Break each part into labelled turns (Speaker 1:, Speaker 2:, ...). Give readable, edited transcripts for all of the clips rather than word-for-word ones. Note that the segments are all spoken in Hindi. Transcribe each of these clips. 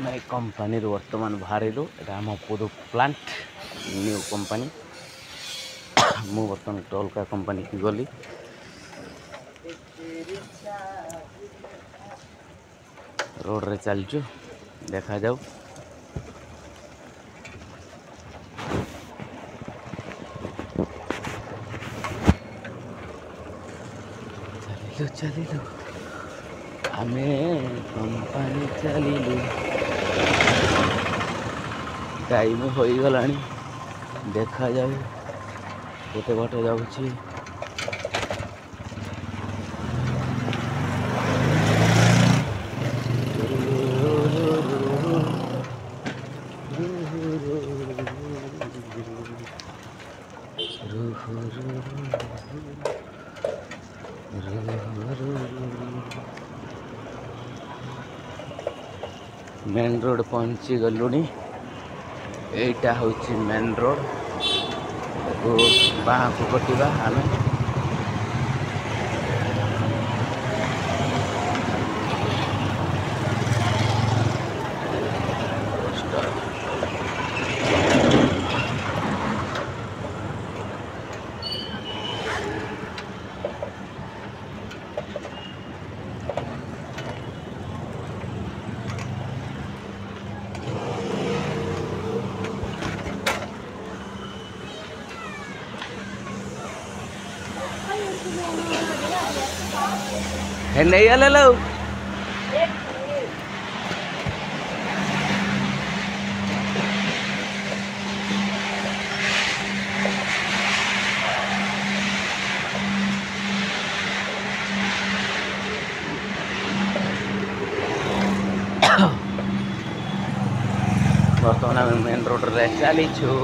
Speaker 1: आम कंपानी बर्तमान बाहर आम पुदु प्लांट न्यू कंपानी मु बर्तमान टोलका कंपानी की गली रोड रे चलचु देखा जाऊ चलिलु आमे कंपानी चलिलु टाइम हो गलानी देखा जाऊ केते बाटे जाउछि मेन रोड पहुँची गलुनी एटा होची मेन रोड बाँ को कटिबा आमे है नहीं ले लो बर्तमान आम मेन रोड रे चलीछु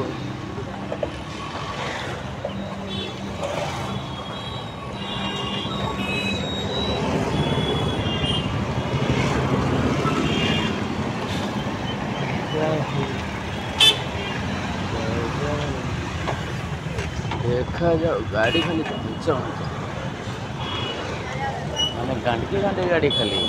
Speaker 1: देखा जाओ गाड़ी खाली पहुँच मैंने गांधी गाड़ी खाली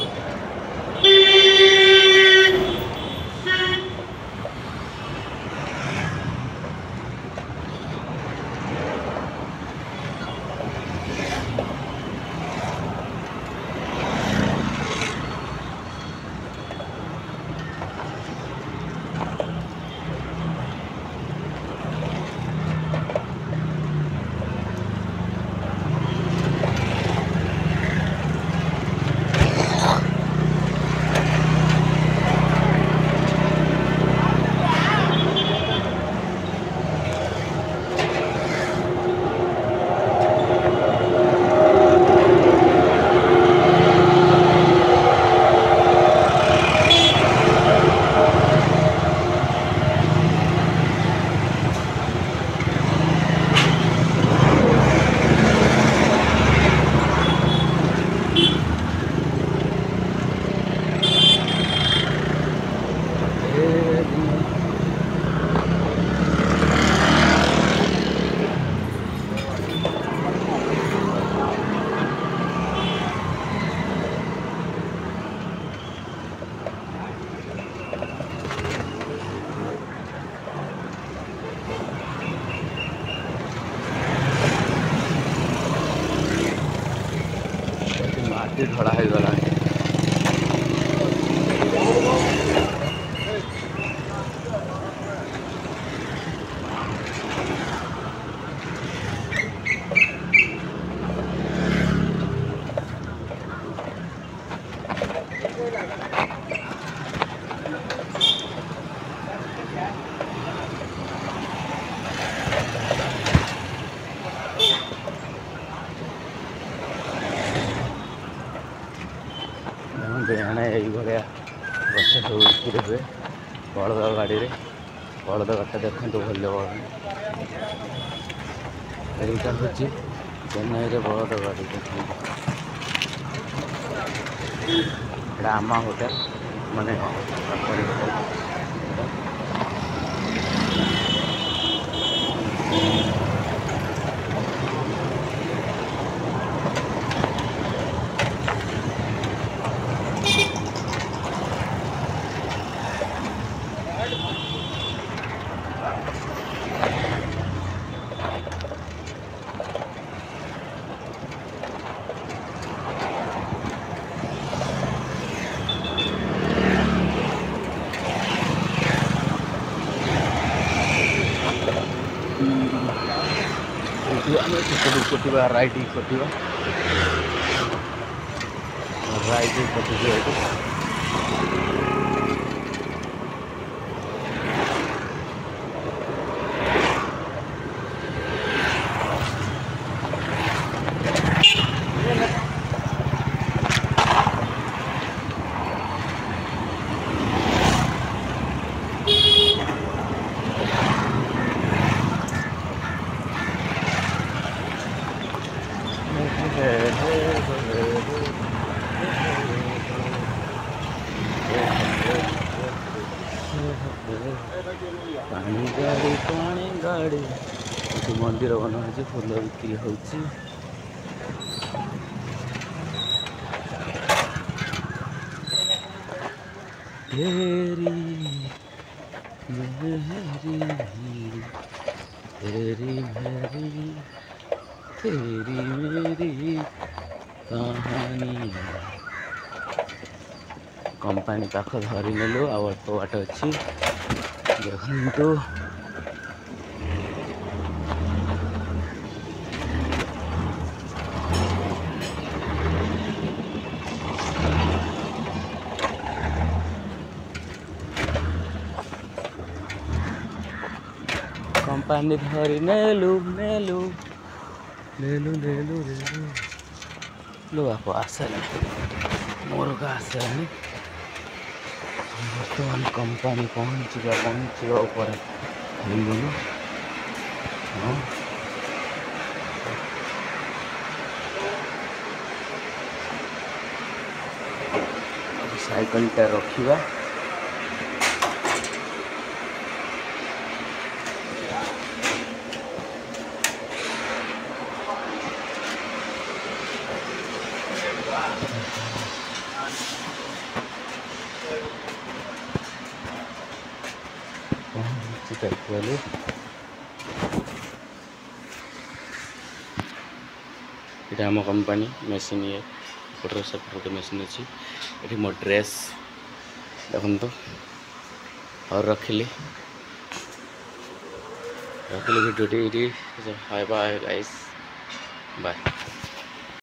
Speaker 1: ढड़ा हो गला बेहना ये बस सब हुए बलद गाड़ी बलद गाड़ी देखते भल यहाँ हूँ चेन्नई बलद गाड़ी देखते आमा होटेल माने कटिवा राइट ही कटिवा राइट ही कटिଯିବ ଏଠି। पानी गाड़ी ये मंदिर बना फूल बिक्री होची। तेरी मेरी कहानी कंपनी पाख धरी नेलु अल्प बाट अच्छी देखु कंपनी धरी नेलु नेलु नेलु नेलु नेलु लो आप आसला मोर का आसलानी बर्तमान कंपनी पहुँचवा ऊपर गलु। हाँ साइकिल टा रखिबा वाले ये आम कंपनी मेसीन ये फोटो फोटो मेसीन अच्छी ये मो ड्रेस देखो और रखिली video hi bye guys bye.